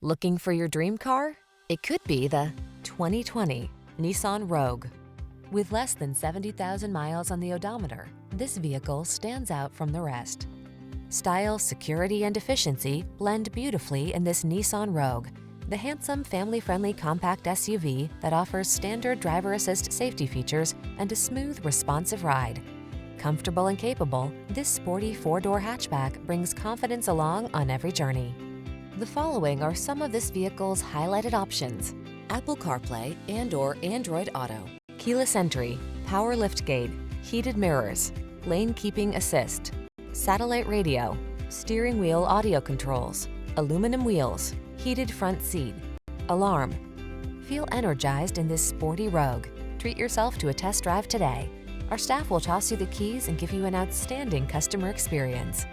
Looking for your dream car? It could be the 2020 Nissan Rogue. With less than 70,000 miles on the odometer, this vehicle stands out from the rest. Style, security, and efficiency blend beautifully in this Nissan Rogue, the handsome, family-friendly compact SUV that offers standard driver assist safety features and a smooth, responsive ride. Comfortable and capable, this sporty four-door hatchback brings confidence along on every journey. The following are some of this vehicle's highlighted options: Apple CarPlay and/or Android Auto, keyless entry, power liftgate, heated mirrors, lane keeping assist, satellite radio, steering wheel audio controls, aluminum wheels, heated front seat, alarm. Feel energized in this sporty Rogue. Treat yourself to a test drive today. Our staff will toss you the keys and give you an outstanding customer experience.